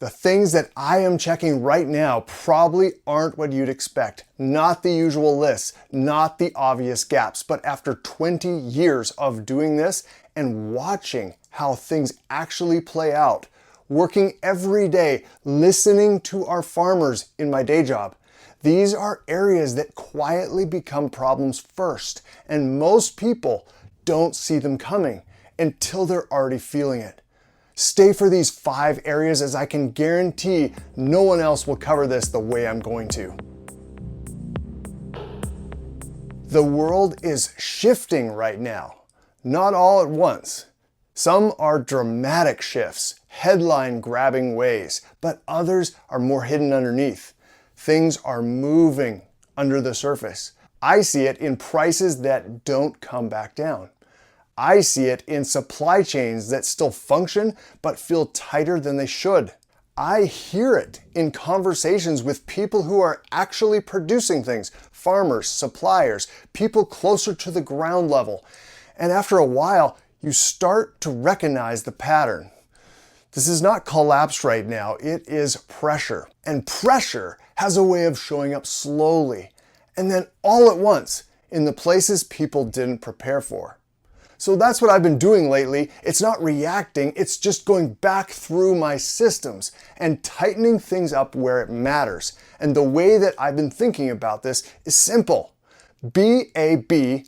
The things that I am checking right now probably aren't what you'd expect. Not the usual lists, not the obvious gaps, but after 20 years of doing this and watching how things actually play out, working every day, listening to our farmers in my day job, these are areas that quietly become problems first, and most people don't see them coming until they're already feeling it. Stay for these 5 areas, as I can guarantee no one else will cover this the way I'm going to. The world is shifting right now, not all at once. Some are dramatic shifts, headline-grabbing ways, but others are more hidden underneath. Things are moving under the surface. I see it in prices that don't come back down. I see it in supply chains that still function but feel tighter than they should. I hear it in conversations with people who are actually producing things, farmers, suppliers, people closer to the ground level. And after a while, you start to recognize the pattern. This is not collapse right now, it is pressure. And pressure has a way of showing up slowly, and then all at once in the places people didn't prepare for. So that's what I've been doing lately. It's not reacting, it's just going back through my systems and tightening things up where it matters. And the way that I've been thinking about this is simple. BABFW.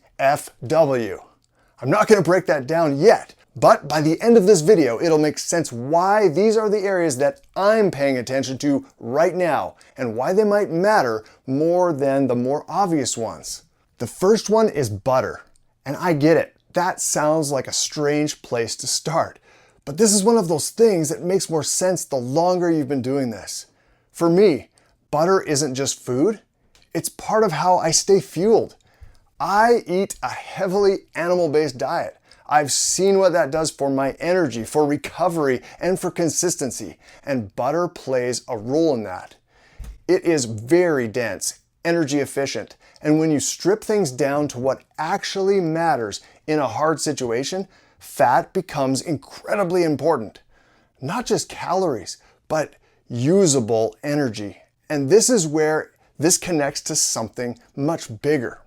I'm not going to break that down yet, but by the end of this video, it'll make sense why these are the areas that I'm paying attention to right now and why they might matter more than the more obvious ones. The first one is butter, and I get it. That sounds like a strange place to start, but this is one of those things that makes more sense the longer you've been doing this. For me, butter isn't just food, it's part of how I stay fueled. I eat a heavily animal-based diet. I've seen what that does for my energy, for recovery, and for consistency, and butter plays a role in that. It is very dense, energy efficient, and when you strip things down to what actually matters in a hard situation, fat becomes incredibly important. Not just calories, but usable energy. And this is where this connects to something much bigger.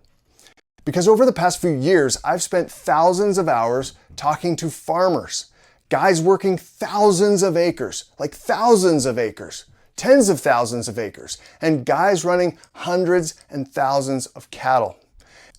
Because over the past few years, I've spent thousands of hours talking to farmers, guys working thousands of acres, like thousands of acres, tens of thousands of acres, and guys running hundreds and thousands of cattle.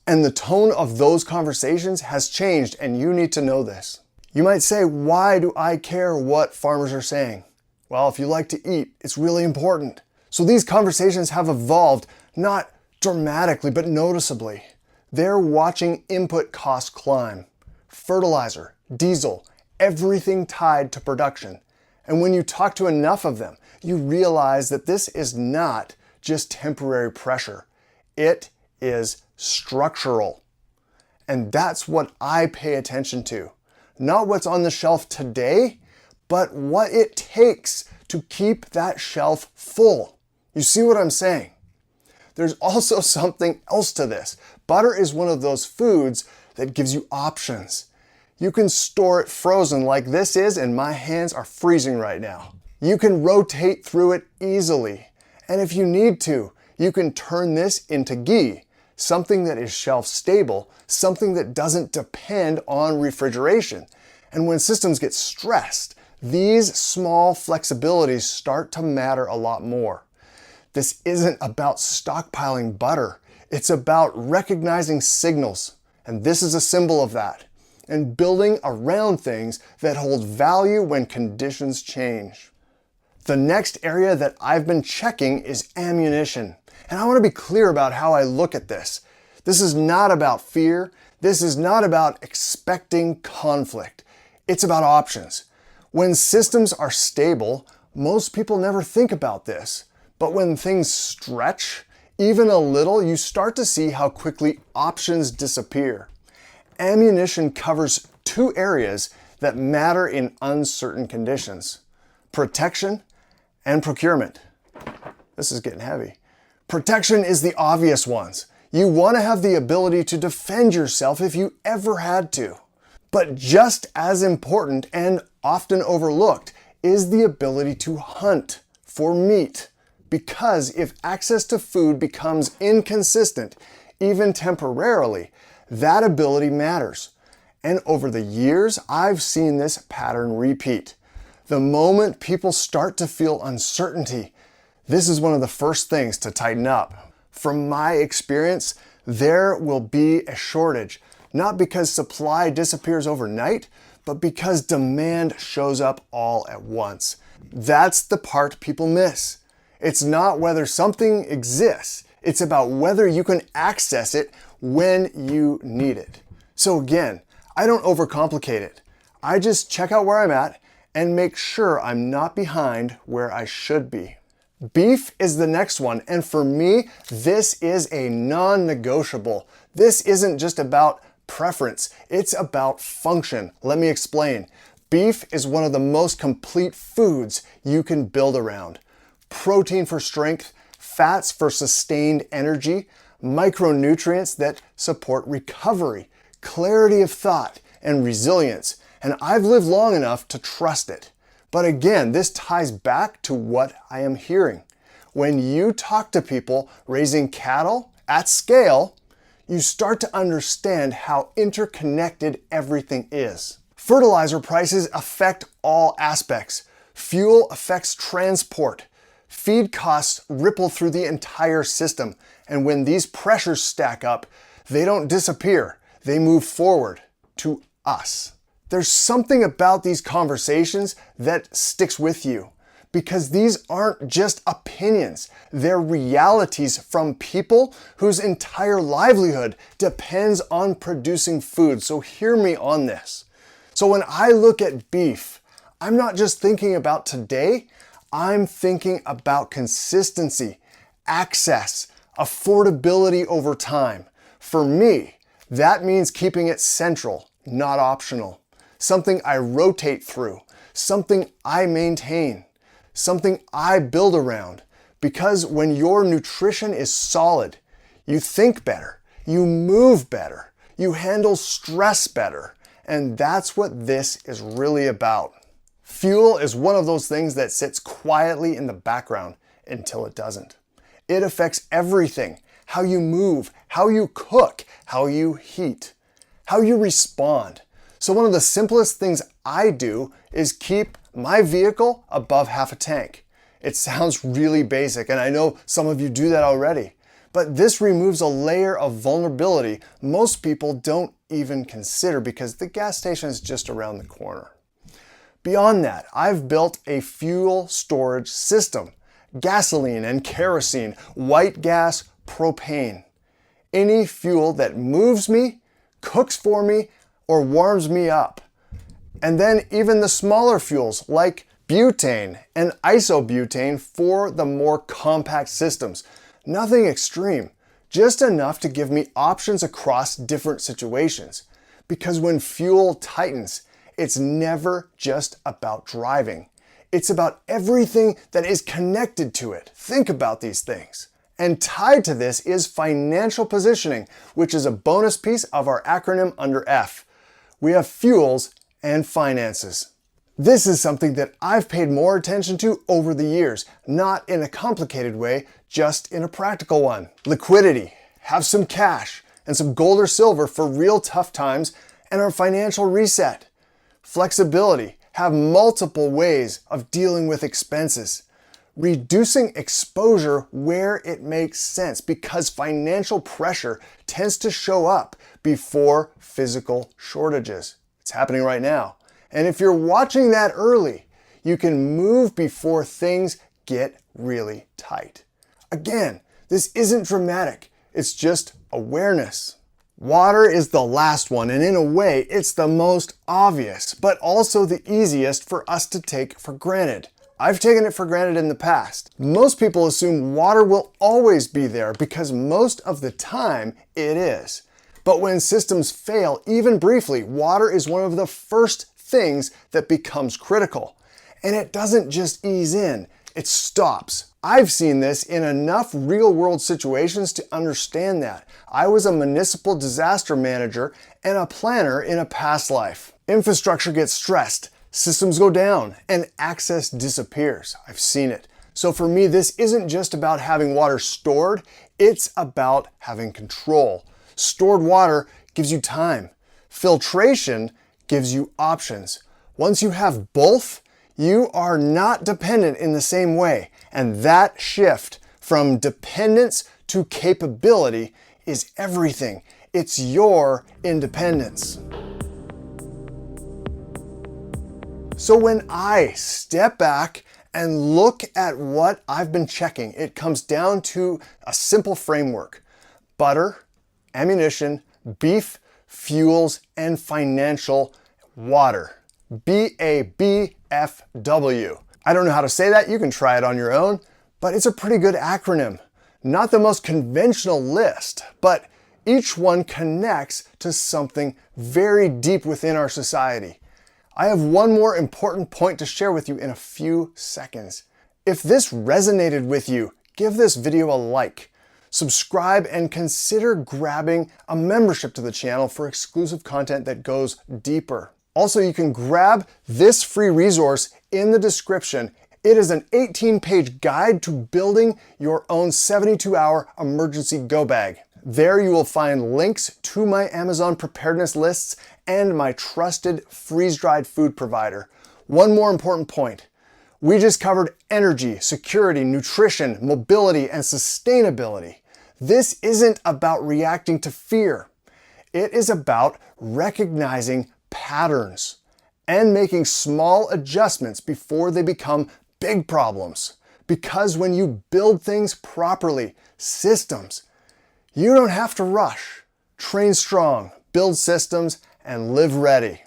And the tone of those conversations has changed, and you need to know this. You might say, why do I care what farmers are saying? Well, if you like to eat, it's really important. So these conversations have evolved, not dramatically, but noticeably. They're watching input costs climb. Fertilizer, diesel, everything tied to production. And when you talk to enough of them, you realize that this is not just temporary pressure. It is structural. And that's what I pay attention to. Not what's on the shelf today, but what it takes to keep that shelf full. You see what I'm saying? There's also something else to this. Butter is one of those foods that gives you options. You can store it frozen like this is, and my hands are freezing right now. You can rotate through it easily. And if you need to, you can turn this into ghee, something that is shelf stable, something that doesn't depend on refrigeration. And when systems get stressed, these small flexibilities start to matter a lot more. This isn't about stockpiling butter. It's about recognizing signals. And this is a symbol of that. And building around things that hold value when conditions change. The next area that I've been checking is ammunition. And I want to be clear about how I look at this. This is not about fear. This is not about expecting conflict. It's about options. When systems are stable, most people never think about this. But when things stretch, even a little, you start to see how quickly options disappear. Ammunition covers 2 areas that matter in uncertain conditions: protection and procurement. This is getting heavy. Protection is the obvious ones. You want to have the ability to defend yourself if you ever had to. But just as important and often overlooked is the ability to hunt for meat. Because if access to food becomes inconsistent, even temporarily, that ability matters. And over the years, I've seen this pattern repeat. The moment people start to feel uncertainty, this is one of the first things to tighten up. From my experience, there will be a shortage, not because supply disappears overnight, but because demand shows up all at once. That's the part people miss. It's not whether something exists, it's about whether you can access it when you need it. So again, I don't overcomplicate it. I just check out where I'm at and make sure I'm not behind where I should be. Beef is the next one, and for me, this is a non-negotiable. This isn't just about preference, it's about function. Let me explain. Beef is one of the most complete foods you can build around. Protein for strength, fats for sustained energy, micronutrients that support recovery, clarity of thought, and resilience. And I've lived long enough to trust it. But again, this ties back to what I am hearing. When you talk to people raising cattle at scale, you start to understand how interconnected everything is. Fertilizer prices affect all aspects. Fuel affects transport. Feed costs ripple through the entire system. And when these pressures stack up, they don't disappear. They move forward to us. There's something about these conversations that sticks with you, because these aren't just opinions. They're realities from people whose entire livelihood depends on producing food. So hear me on this. So when I look at beef, I'm not just thinking about today, I'm thinking about consistency, access, affordability over time. For me, that means keeping it central, not optional. Something I rotate through, something I maintain, something I build around. Because when your nutrition is solid, you think better, you move better, you handle stress better. And that's what this is really about. Fuel is one of those things that sits quietly in the background until it doesn't. It affects everything: how you move, how you cook, how you heat, how you respond. So one of the simplest things I do is keep my vehicle above half a tank. It sounds really basic, and I know some of you do that already, but this removes a layer of vulnerability most people don't even consider because the gas station is just around the corner. Beyond that, I've built a fuel storage system: gasoline and kerosene, white gas, propane. Any fuel that moves me, cooks for me, or warms me up. And then even the smaller fuels like butane and isobutane for the more compact systems. Nothing extreme, just enough to give me options across different situations. Because when fuel tightens, it's never just about driving. It's about everything that is connected to it. Think about these things. And tied to this is financial positioning, which is a bonus piece of our acronym under F. We have fuels and finances. This is something that I've paid more attention to over the years, not in a complicated way, just in a practical one. Liquidity, have some cash and some gold or silver for real tough times and our financial reset. Flexibility, have multiple ways of dealing with expenses. Reducing exposure where it makes sense, because financial pressure tends to show up before physical shortages. It's happening right now. And if you're watching that early, you can move before things get really tight. Again, this isn't dramatic. It's just awareness. Water is the last one, and in a way, it's the most obvious, but also the easiest for us to take for granted. I've taken it for granted in the past. Most people assume water will always be there because most of the time it is. But when systems fail, even briefly, water is one of the first things that becomes critical. And it doesn't just ease in, it stops. I've seen this in enough real-world situations to understand that. I was a municipal disaster manager and a planner in a past life. Infrastructure gets stressed. systems go down and access disappears. I've seen it. So for me, this isn't just about having water stored, it's about having control. Stored water gives you time. Filtration gives you options. Once you have both, you are not dependent in the same way. And that shift from dependence to capability is everything. It's your independence. So when I step back and look at what I've been checking, it comes down to a simple framework: butter, ammunition, beef, fuels, and financial water. BABFW. I don't know how to say that, you can try it on your own, but it's a pretty good acronym. Not the most conventional list, but each one connects to something very deep within our society. I have one more important point to share with you in a few seconds. If this resonated with you, give this video a like, subscribe, and consider grabbing a membership to the channel for exclusive content that goes deeper. Also, you can grab this free resource in the description. It is an 18-page guide to building your own 72-hour emergency go bag. There you will find links to my Amazon preparedness lists and my trusted freeze-dried food provider. One more important point. We just covered energy, security, nutrition, mobility, and sustainability. This isn't about reacting to fear. It is about recognizing patterns and making small adjustments before they become big problems. Because when you build things properly, systems, you don't have to rush. Train strong, build systems, and live ready.